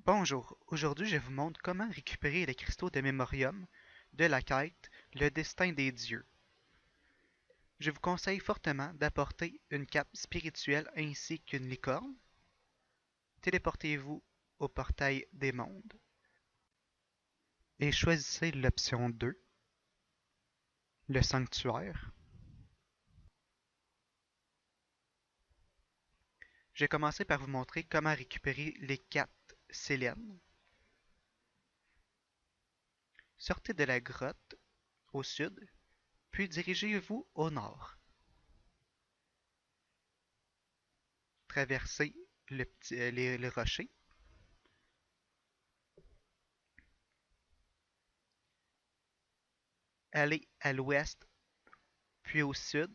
Bonjour, aujourd'hui je vous montre comment récupérer les cristaux de mémorium de la quête Le destin des dieux. Je vous conseille fortement d'apporter une cape spirituelle ainsi qu'une licorne. Téléportez-vous au portail des mondes et choisissez l'option 2, le sanctuaire. Je vais commencer par vous montrer comment récupérer les 4 Sélènes. Sortez de la grotte au sud, puis dirigez-vous au nord. Traversez les rochers. Allez à l'ouest, puis au sud.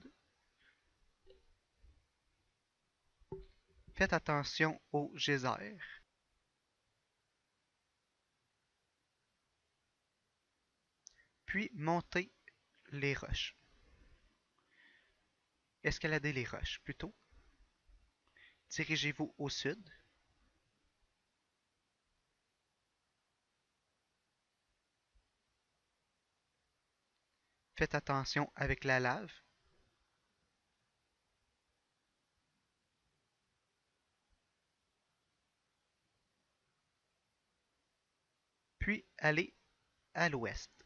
Faites attention aux geysers. Puis montez les roches. Escaladez les roches plutôt. Dirigez-vous au sud. Faites attention avec la lave. Puis allez à l'ouest.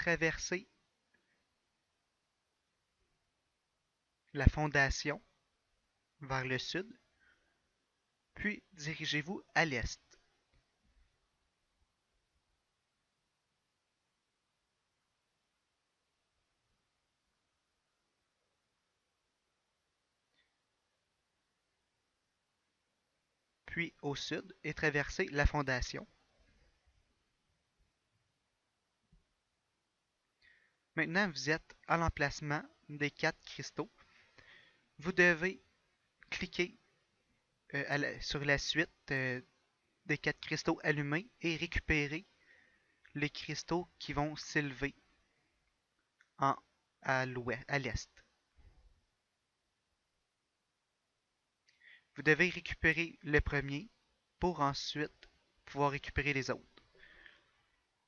Traversez la fondation vers le sud. Puis dirigez-vous à l'est. Puis au sud et traversez la fondation. Maintenant, vous êtes à l'emplacement des 4 cristaux. Vous devez cliquer sur la suite des 4 cristaux allumés et récupérer les cristaux qui vont s'élever à l'est. Vous devez récupérer le premier pour ensuite pouvoir récupérer les autres.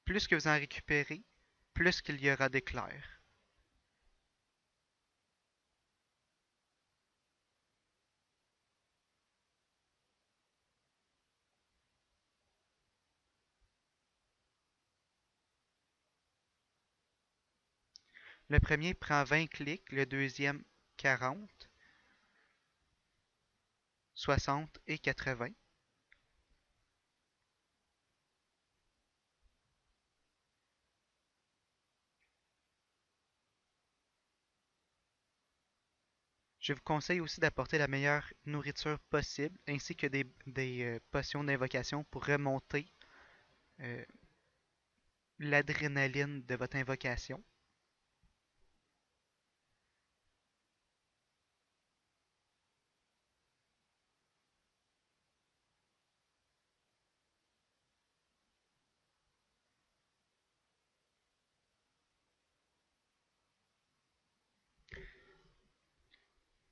Plus que vous en récupérez, plus qu'il y aura d'éclairs. Le premier prend 20 clics, le deuxième 40, 60 et 80. Je vous conseille aussi d'apporter la meilleure nourriture possible ainsi que des potions d'invocation pour remonter euh, l'adrénaline de votre invocation.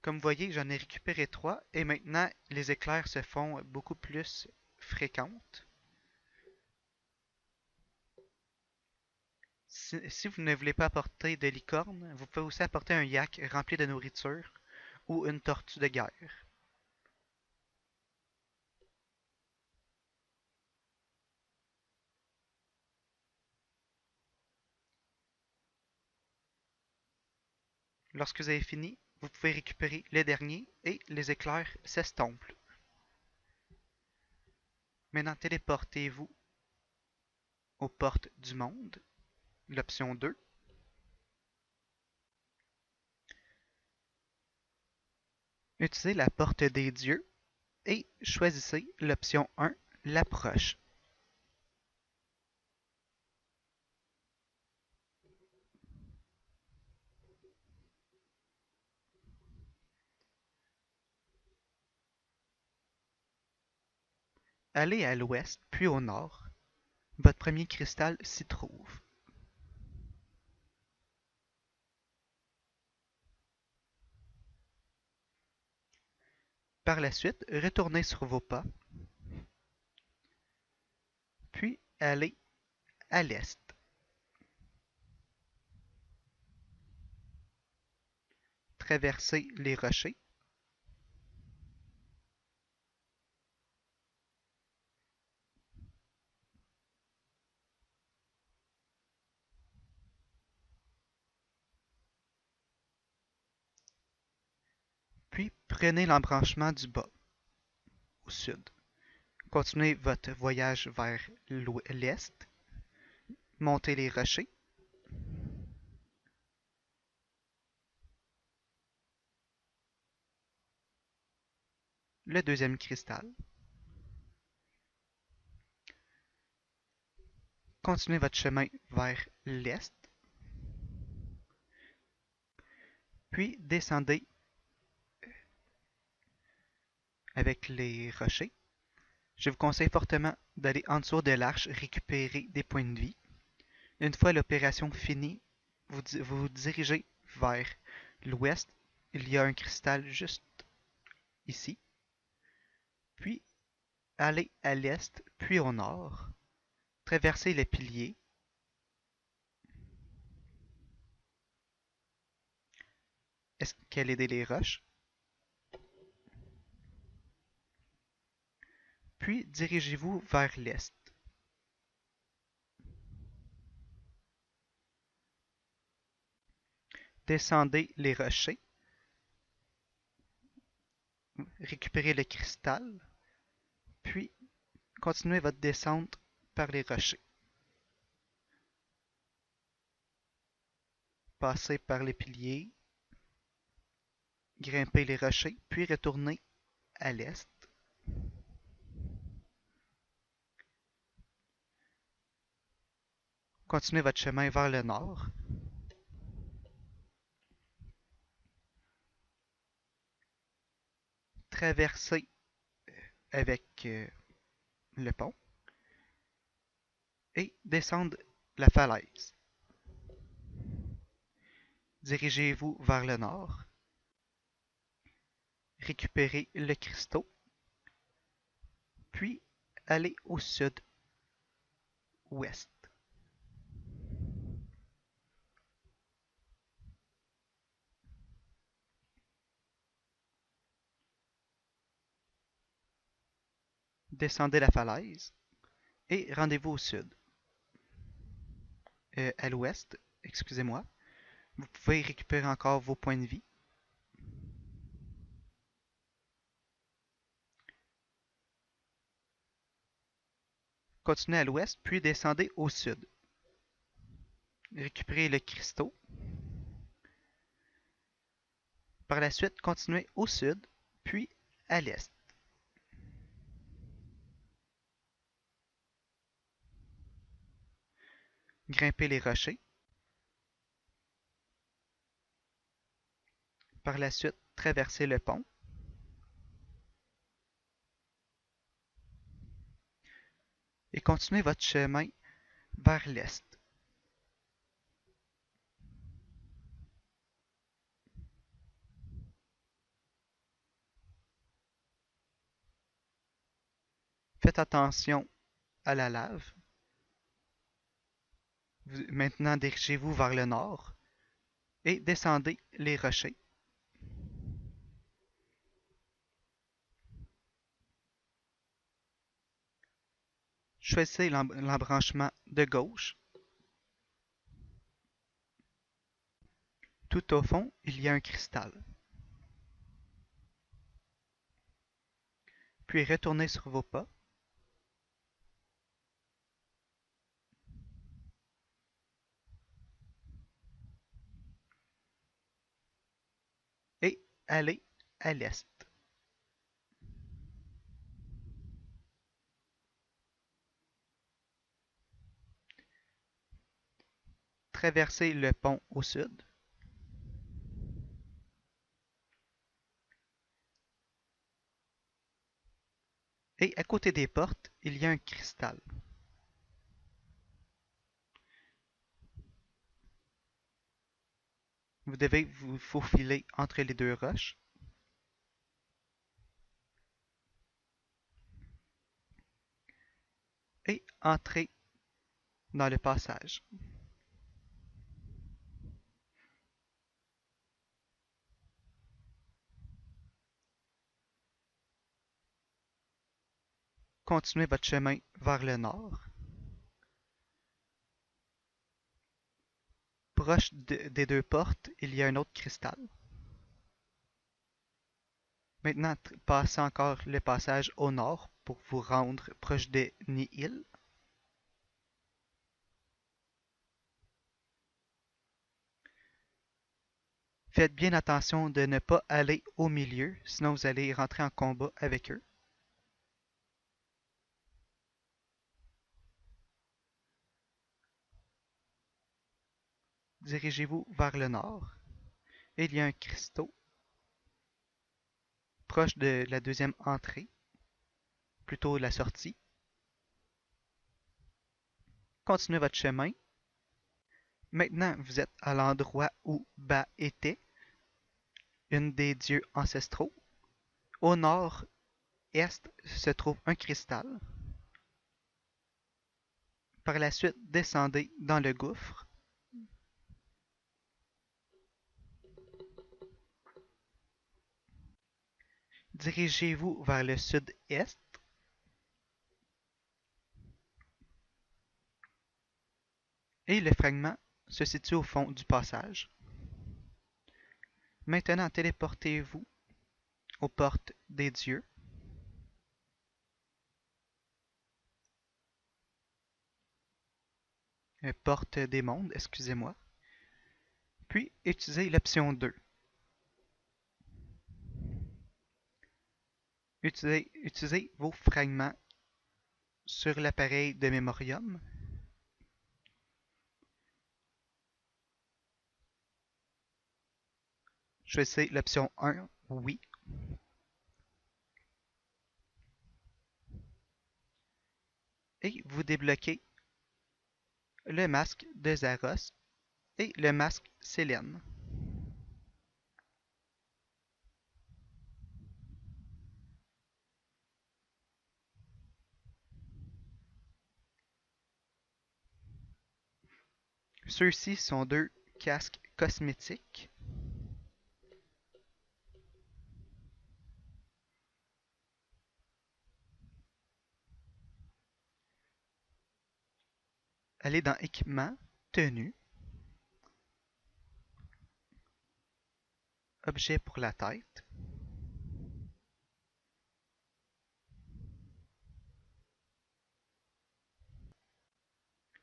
Comme vous voyez, j'en ai récupéré 3 et maintenant les éclairs se font beaucoup plus fréquentes. Si vous ne voulez pas apporter de licorne, vous pouvez aussi apporter un yak rempli de nourriture ou une tortue de guerre. Lorsque vous avez fini, vous pouvez récupérer les derniers et les éclairs s'estompent. Maintenant, téléportez-vous aux portes du monde, l'option 2. Utilisez la porte des dieux et choisissez l'option 1, l'approche. Allez à l'ouest puis au nord. Votre premier cristal s'y trouve. Par la suite, retournez sur vos pas, puis allez à l'est. Traversez les rochers. Puis prenez l'embranchement du bas, au sud. Continuez votre voyage vers l'est. Montez les rochers. Le deuxième cristal. Continuez votre chemin vers l'est. Puis descendez avec les rochers. Je vous conseille fortement d'aller en dessous de l'arche récupérer des points de vie. Une fois l'opération finie, vous vous dirigez vers l'ouest. Il y a un cristal juste ici. Puis allez à l'est, puis au nord. Traversez les piliers. Escaladez les roches. Puis dirigez-vous vers l'est. Descendez les rochers. Récupérez le cristal. Puis continuez votre descente par les rochers. Passez par les piliers. Grimpez les rochers, puis retournez à l'est. Continuez votre chemin vers le nord. Traversez avec le pont et descendre la falaise. Dirigez-vous vers le nord. Récupérez le cristaux. Puis allez au sud-ouest. Descendez la falaise et rendez-vous au sud. À l'ouest, excusez-moi. Vous pouvez récupérer encore vos points de vie. Continuez à l'ouest, puis descendez au sud. Récupérez le cristaux. Par la suite, continuez au sud, puis à l'est. Grimpez les rochers. Par la suite, traversez le pont. Et continuez votre chemin vers l'est. Faites attention à la lave. Maintenant, dirigez-vous vers le nord et descendez les rochers. Choisissez l'embranchement de gauche. Tout au fond, il y a un cristal. Puis retournez sur vos pas. Et allez à l'est. Traversez le pont au sud. Et à côté des portes, il y a un cristal. Vous devez vous faufiler entre les deux roches. et entrez dans le passage. Continuez votre chemin vers le nord. Proche des deux portes, il y a un autre cristal. Maintenant, passez encore le passage au nord pour vous rendre proche de Nihil. Faites bien attention de ne pas aller au milieu, sinon vous allez rentrer en combat avec eux. Dirigez-vous vers le nord. Et il y a un cristaux proche de la deuxième entrée, plutôt la sortie. Continuez votre chemin. Maintenant, vous êtes à l'endroit où Ba était, une des dieux ancestraux. Au nord-est se trouve un cristal. Par la suite, descendez dans le gouffre. Dirigez-vous vers le sud-est. Et le fragment se situe au fond du passage. Maintenant, téléportez-vous aux portes des dieux. Porte des mondes, excusez-moi. Puis, utilisez l'option 2. Utilisez vos fragments sur l'appareil de Memorium. Choisissez l'option 1, oui. Et vous débloquez le masque de Zaros et le masque Sélène. Ceux-ci sont deux casques cosmétiques. Allez dans Équipement, Tenue, Objet pour la tête.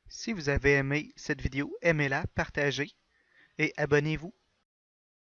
Si vous avez aimé cette vidéo, aimez-la, partagez et abonnez-vous